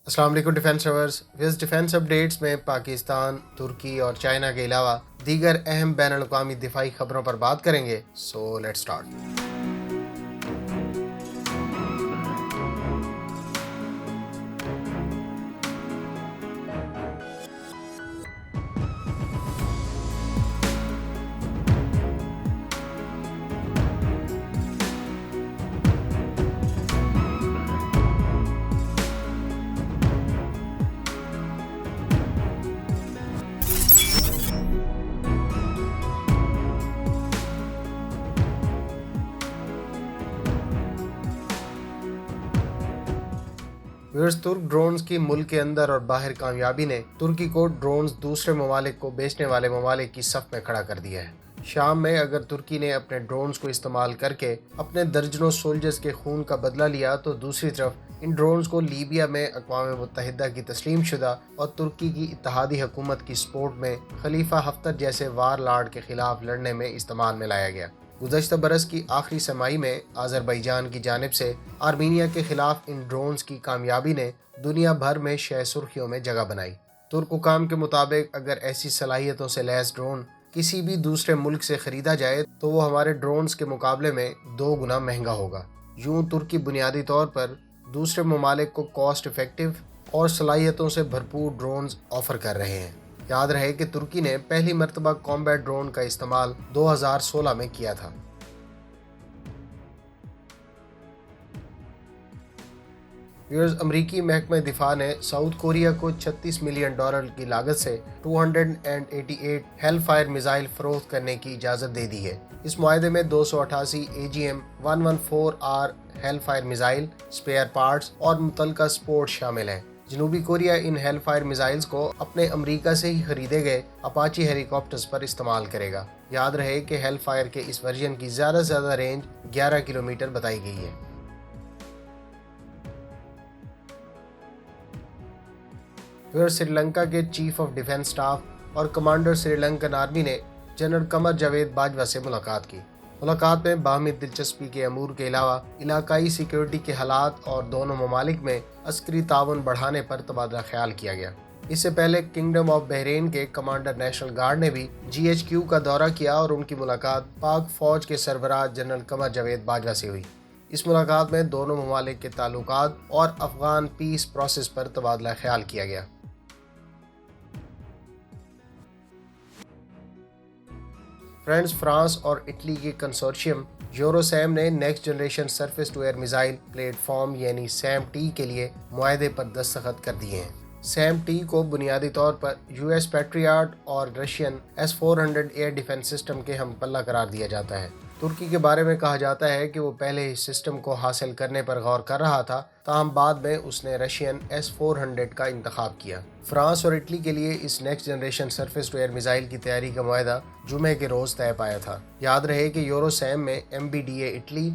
السلام علیکم defence lovers, ویز defence updates میں پاکستان، ترکی اور چائنا کے علاوہ دیگر اہم بین الاقوامی دفاعی خبروں پر بات کریں گے۔ So let's start. ترک ڈرونز کی ملک کے اندر اور باہر کامیابی نے ترکی کو ڈرونز دوسرے ممالک کو بیچنے والے ممالک کی صف میں کھڑا کر دیا ہے۔ شام میں اگر ترکی نے اپنے ڈرونز کو استعمال کر کے اپنے درجنوں سولجرز کے خون کا بدلہ لیا، تو دوسری طرف ان ڈرونز کو لیبیا میں اقوام متحدہ کی تسلیم شدہ اور ترکی کی اتحادی حکومت کی سپورٹ میں خلیفہ ہفتر جیسے وار لارڈ کے خلاف لڑنے میں استعمال میں لایا گیا۔ گزشتہ برس کی آخری سرمائی میں آذربائیجان کی جانب سے آرمینیا کے خلاف ان ڈرونز کی کامیابی نے دنیا بھر میں شہ سرخیوں میں جگہ بنائی۔ ترک حکام کے مطابق اگر ایسی صلاحیتوں سے لیس ڈرون کسی بھی دوسرے ملک سے خریدا جائے تو وہ ہمارے ڈرونز کے مقابلے میں 2 گنا مہنگا ہوگا۔ یوں ترکی بنیادی طور پر دوسرے ممالک کو کاسٹ افیکٹو اور صلاحیتوں سے بھرپور ڈرونز آفر کر رہے ہیں۔ یاد رہے کہ ترکی نے پہلی مرتبہ کامبیٹ ڈرون کا استعمال 2016 میں کیا تھا۔ امریکی محکمہ دفاع نے ساؤتھ کوریا کو $36 ملین کی لاگت سے 288 ہیل فائر میزائل فروخت کرنے کی اجازت دے دی ہے۔ اس معاہدے میں 288 AGM-114R Hellfire missile, spare parts اور متعلقہ سپورٹ شامل ہیں۔ جنوبی کوریا ان ہیل فائر میزائلز کو اپنے امریکہ سے ہی خریدے گئے اپاچی ہیلی کاپٹرز پر استعمال کرے گا۔ یاد رہے کہ ہیل فائر کے اس ورژن کی زیادہ سے زیادہ رینج 11 کلومیٹر بتائی گئی ہے۔ سری لنکا کے چیف آف ڈیفنس سٹاف اور کمانڈر سری لنکن آرمی نے جنرل قمر جاوید باجوہ سے ملاقات کی۔ ملاقات میں باہمی دلچسپی کے امور کے علاوہ علاقائی سیکیورٹی کے حالات اور دونوں ممالک میں عسکری تعاون بڑھانے پر تبادلہ خیال کیا گیا۔ اس سے پہلے کنگڈم آف بحرین کے کمانڈر نیشنل گارڈ نے بھی GHQ کا دورہ کیا اور ان کی ملاقات پاک فوج کے سربراہ جنرل قمر جاوید باجوہ سے ہوئی۔ اس ملاقات میں دونوں ممالک کے تعلقات اور افغان پیس پروسیس پر تبادلہ خیال کیا گیا۔ فرانس اور اٹلی کے کنسورشیم یوروسیم نے next generation surface to air missile platform یعنی SAM-T کے لیے معاہدے پر دستخط کر دیے ہیں۔ SAM-T کو بنیادی طور پر US پیٹریاٹ اور Russian S-400 year defence system کے ہم پلہ قرار دیا جاتا ہے۔ ترکی کے بارے میں کہا جاتا ہے کہ وہ پہلے اس سسٹم کو حاصل کرنے پر غور کر رہا تھا، تاہم بعد میں اس نے رشین S-400 کا انتخاب کیا۔ فرانس اور اٹلی کے لیے اس next generation surface to air missile کی تیاری کا معاہدہ جمعے کے روز طے پایا تھا۔ یاد رہے کہ یوروسیم میں MBDA اٹلی،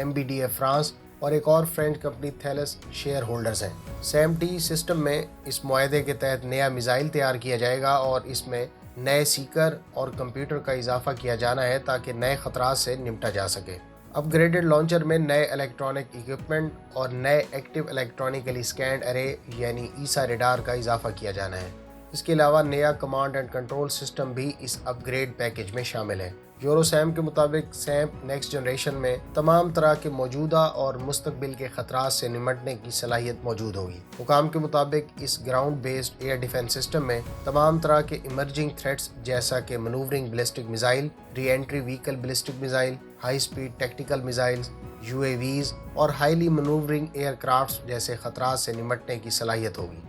MBDA فرانس اور ایک اور فرینچ کمپنی تھیلس شیئر ہولڈرز ہیں۔ SAM-T سسٹم میں اس معاہدے کے تحت نیا میزائل تیار کیا جائے گا اور اس میں نئے سیکر اور کمپیوٹر کا اضافہ کیا جانا ہے تاکہ نئے خطرات سے نمٹا جا سکے۔ اپ گریڈڈ لانچر میں نئے الیکٹرانک ایکوپمنٹ اور نئے ایکٹیو الیکٹرانکلی سکینڈ ارے یعنی ESA ریڈار کا اضافہ کیا جانا ہے۔ اس کے علاوہ نیا کمانڈ اینڈ کنٹرول سسٹم بھی اس اپ گریڈ پیکج میں شامل ہے۔ یوروسیم کے مطابق SAM نیکسٹ جنریشن میں تمام طرح کے موجودہ اور مستقبل کے خطرات سے نمٹنے کی صلاحیت موجود ہوگی۔ حکام کے مطابق اس ground based air defence system میں تمام طرح کے ایمرجنگ تھریٹس جیسا کہ manoeuvring ballistic missile, re entry vehicle ballistic missile, high speed tactical missiles, UAVs اور ہائیلی منوورنگ ایئر کرافٹس جیسے خطرات سے نمٹنے کی صلاحیت ہوگی۔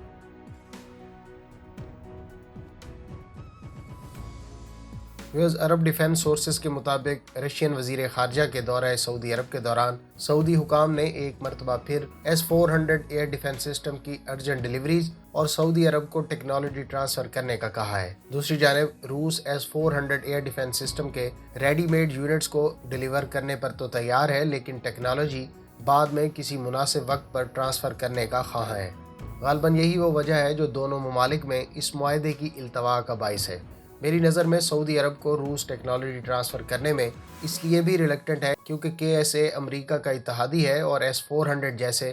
عرب ڈیفنس سورسز کے مطابق رشین وزیر خارجہ کے دورہ سعودی عرب کے دوران سعودی حکام نے ایک مرتبہ پھر S-400 ایئر ڈیفنس سسٹم کی ارجنٹ ڈیلیوریز اور سعودی عرب کو ٹیکنالوجی ٹرانسفر کرنے کا کہا ہے۔ دوسری جانب روس S-400 ایئر ڈیفنس سسٹم کے ریڈی میڈ یونٹس کو ڈیلیور کرنے پر تو تیار ہے، لیکن ٹیکنالوجی بعد میں کسی مناسب وقت پر ٹرانسفر کرنے کا خواہاں ہے۔ غالباً یہی وہ وجہ ہے جو دونوں ممالک میں اس معاہدے کی التوا کا باعث ہے۔ میری نظر میں سعودی عرب کو روس ٹیکنالوجی ٹرانسفر کرنے میں اس لیے بھی ریلیکٹنٹ ہے کیونکہ KSA امریکہ کا اتحادی ہے اور S-400 جیسے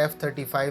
F-35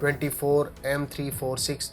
24 M346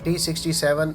T-67